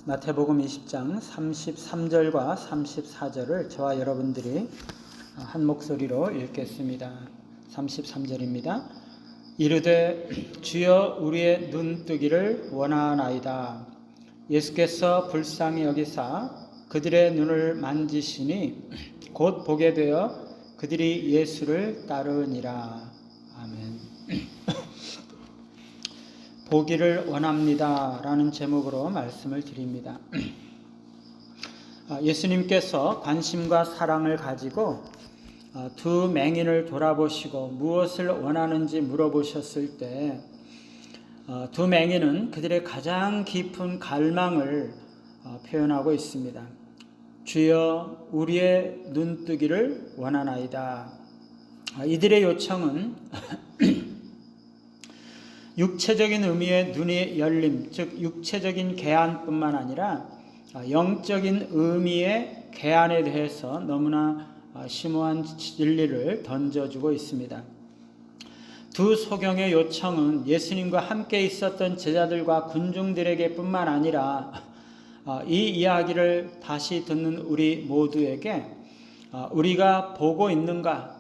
마태복음 20장 33절과 34절을 저와 여러분들이 한 목소리로 읽겠습니다. 33절입니다. 이르되 주여 우리의 눈뜨기를 원하나이다. 예수께서 불쌍히 여기사 그들의 눈을 만지시니 곧 보게 되어 그들이 예수를 따르니라. 아멘. 보기를 원합니다 라는 제목으로 말씀을 드립니다. 예수님께서 관심과 사랑을 가지고 두 맹인을 돌아보시고 무엇을 원하는지 물어보셨을 때 두 맹인은 그들의 가장 깊은 갈망을 표현하고 있습니다. 주여 우리의 눈뜨기를 원하나이다. 이들의 요청은 육체적인 의미의 눈이 열림, 즉 육체적인 개안뿐만 아니라 영적인 의미의 개안에 대해서 너무나 심오한 진리를 던져주고 있습니다. 두 소경의 요청은 예수님과 함께 있었던 제자들과 군중들에게 뿐만 아니라 이 이야기를 다시 듣는 우리 모두에게 우리가 보고 있는가?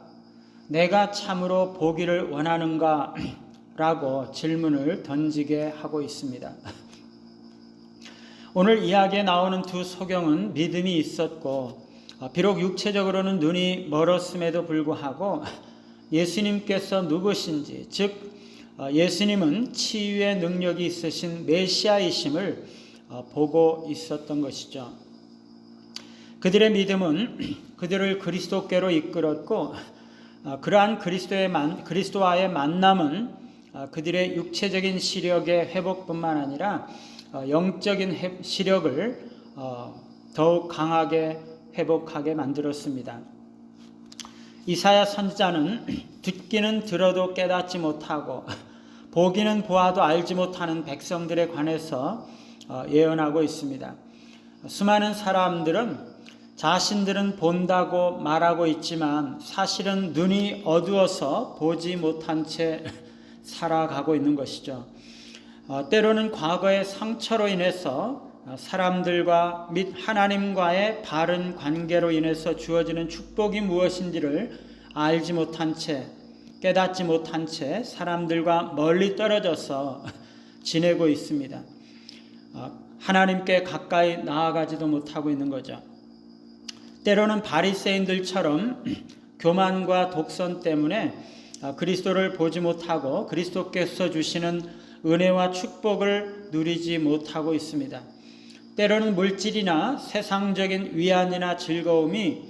내가 참으로 보기를 원하는가? 라고 질문을 던지게 하고 있습니다. 오늘 이야기에 나오는 두 소경은 믿음이 있었고 비록 육체적으로는 눈이 멀었음에도 불구하고 예수님께서 누구신지, 즉 예수님은 치유의 능력이 있으신 메시아이심을 보고 있었던 것이죠. 그들의 믿음은 그들을 그리스도께로 이끌었고 그러한 그리스도와의 만남은 그들의 육체적인 시력의 회복뿐만 아니라 영적인 시력을 더욱 강하게 회복하게 만들었습니다. 이사야 선지자는 듣기는 들어도 깨닫지 못하고 보기는 보아도 알지 못하는 백성들에 관해서 예언하고 있습니다. 수많은 사람들은 자신들은 본다고 말하고 있지만 사실은 눈이 어두워서 보지 못한 채 살아가고 있는 것이죠. 때로는 과거의 상처로 인해서 사람들과 및 하나님과의 바른 관계로 인해서 주어지는 축복이 무엇인지를 알지 못한 채, 깨닫지 못한 채 사람들과 멀리 떨어져서 지내고 있습니다. 하나님께 가까이 나아가지도 못하고 있는 거죠. 때로는 바리새인들처럼 교만과 독선 때문에 그리스도를 보지 못하고 그리스도께서 주시는 은혜와 축복을 누리지 못하고 있습니다. 때로는 물질이나 세상적인 위안이나 즐거움이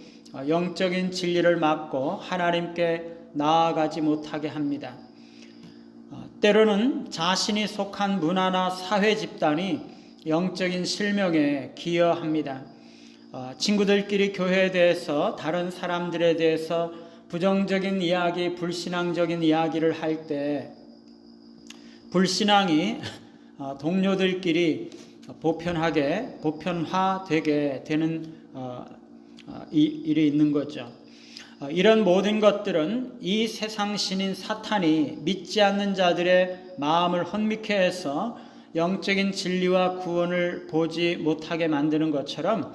영적인 진리를 막고 하나님께 나아가지 못하게 합니다. 때로는 자신이 속한 문화나 사회 집단이 영적인 실명에 기여합니다. 친구들끼리 교회에 대해서 다른 사람들에 대해서 부정적인 이야기, 불신앙적인 이야기를 할 때 불신앙이 동료들끼리 보편화되게 되는 일이 있는 거죠. 이런 모든 것들은 이 세상 신인 사탄이 믿지 않는 자들의 마음을 혼미케 해서 영적인 진리와 구원을 보지 못하게 만드는 것처럼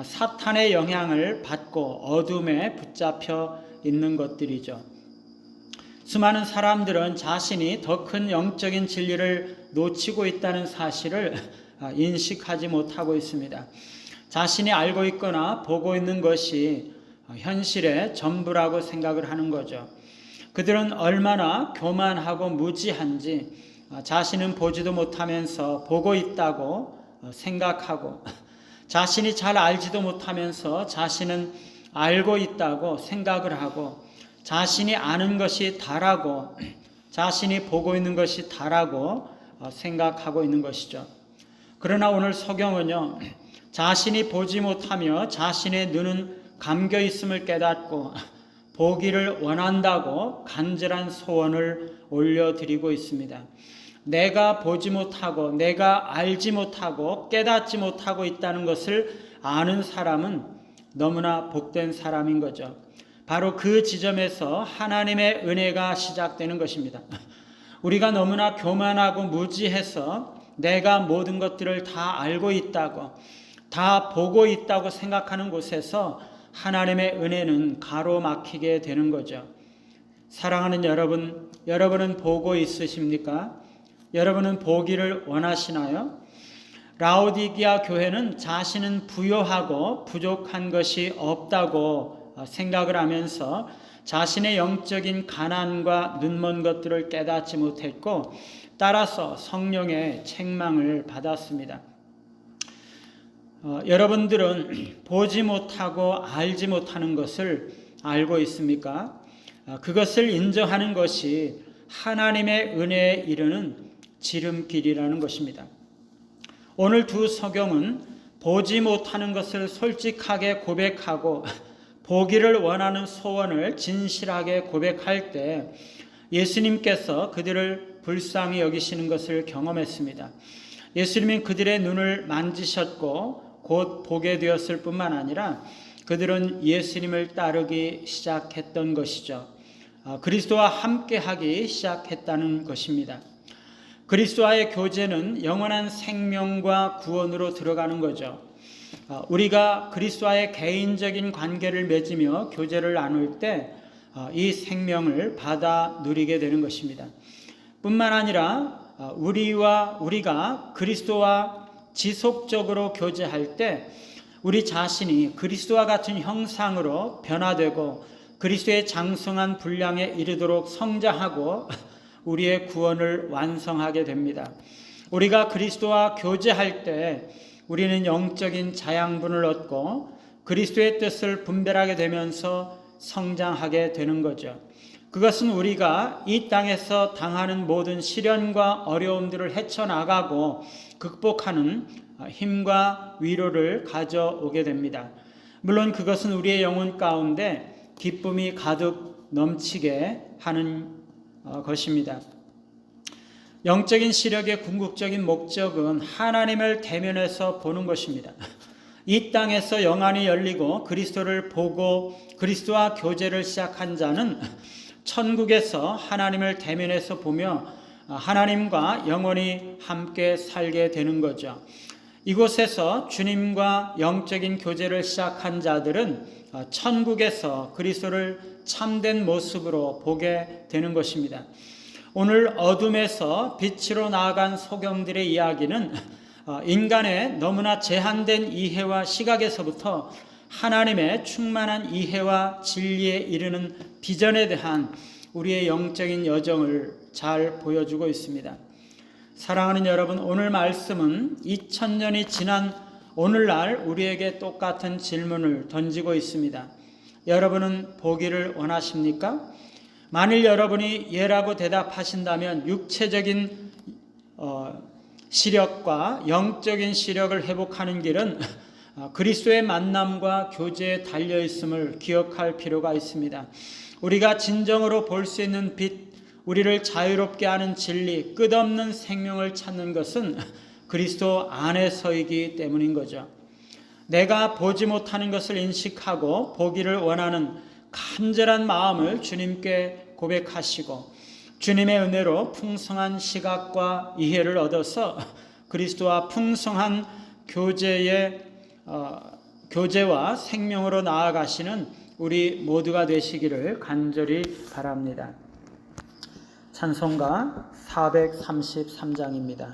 사탄의 영향을 받고 어둠에 붙잡혀 있는 것들이죠. 수많은 사람들은 자신이 더 큰 영적인 진리를 놓치고 있다는 사실을 인식하지 못하고 있습니다. 자신이 알고 있거나 보고 있는 것이 현실의 전부라고 생각을 하는 거죠. 그들은 얼마나 교만하고 무지한지 자신은 보지도 못하면서 보고 있다고 생각하고 자신이 잘 알지도 못하면서 자신은 알고 있다고 생각을 하고 자신이 아는 것이 다라고 자신이 보고 있는 것이 다라고 생각하고 있는 것이죠. 그러나 오늘 서경은요, 자신이 보지 못하며 자신의 눈은 감겨 있음을 깨닫고 보기를 원한다고 간절한 소원을 올려드리고 있습니다. 내가 보지 못하고 내가 알지 못하고 깨닫지 못하고 있다는 것을 아는 사람은 너무나 복된 사람인 거죠. 바로 그 지점에서 하나님의 은혜가 시작되는 것입니다. 우리가 너무나 교만하고 무지해서 내가 모든 것들을 다 알고 있다고, 다 보고 있다고 생각하는 곳에서 하나님의 은혜는 가로막히게 되는 거죠. 사랑하는 여러분, 여러분은 보고 있으십니까? 여러분은 보기를 원하시나요? 라오디게아 교회는 자신은 부요하고 부족한 것이 없다고 생각을 하면서 자신의 영적인 가난과 눈먼 것들을 깨닫지 못했고, 따라서 성령의 책망을 받았습니다. 여러분들은 보지 못하고 알지 못하는 것을 알고 있습니까? 그것을 인정하는 것이 하나님의 은혜에 이르는 지름길이라는 것입니다. 오늘 두 성경은 보지 못하는 것을 솔직하게 고백하고 보기를 원하는 소원을 진실하게 고백할 때 예수님께서 그들을 불쌍히 여기시는 것을 경험했습니다. 예수님은 그들의 눈을 만지셨고 곧 보게 되었을 뿐만 아니라 그들은 예수님을 따르기 시작했던 것이죠. 그리스도와 함께하기 시작했다는 것입니다. 그리스도와의 교제는 영원한 생명과 구원으로 들어가는 거죠. 우리가 그리스도와의 개인적인 관계를 맺으며 교제를 나눌 때 이 생명을 받아 누리게 되는 것입니다. 뿐만 아니라 우리가 그리스도와 지속적으로 교제할 때 우리 자신이 그리스도와 같은 형상으로 변화되고 그리스도의 장성한 분량에 이르도록 성장하고 우리의 구원을 완성하게 됩니다. 우리가 그리스도와 교제할 때 우리는 영적인 자양분을 얻고 그리스도의 뜻을 분별하게 되면서 성장하게 되는 거죠. 그것은 우리가 이 땅에서 당하는 모든 시련과 어려움들을 헤쳐나가고 극복하는 힘과 위로를 가져오게 됩니다. 물론 그것은 우리의 영혼 가운데 기쁨이 가득 넘치게 하는 것입니다. 영적인 시력의 궁극적인 목적은 하나님을 대면해서 보는 것입니다. 이 땅에서 영안이 열리고 그리스도를 보고 그리스도와 교제를 시작한 자는 천국에서 하나님을 대면해서 보며 하나님과 영원히 함께 살게 되는 거죠. 이곳에서 주님과 영적인 교제를 시작한 자들은 천국에서 그리스도를 참된 모습으로 보게 되는 것입니다. 오늘 어둠에서 빛으로 나아간 소경들의 이야기는 인간의 너무나 제한된 이해와 시각에서부터 하나님의 충만한 이해와 진리에 이르는 비전에 대한 우리의 영적인 여정을 잘 보여주고 있습니다. 사랑하는 여러분, 오늘 말씀은 2000년이 지난 오늘날 우리에게 똑같은 질문을 던지고 있습니다. 여러분은 보기를 원하십니까? 만일 여러분이 예라고 대답하신다면 육체적인 시력과 영적인 시력을 회복하는 길은 그리스도의 만남과 교제에 달려있음을 기억할 필요가 있습니다. 우리가 진정으로 볼 수 있는 빛, 우리를 자유롭게 하는 진리, 끝없는 생명을 찾는 것은 그리스도 안에서이기 때문인 거죠. 내가 보지 못하는 것을 인식하고 보기를 원하는 간절한 마음을 주님께 고백하시고 주님의 은혜로 풍성한 시각과 이해를 얻어서 그리스도와 풍성한 교제와 생명으로 나아가시는 우리 모두가 되시기를 간절히 바랍니다. 찬송가 433장입니다.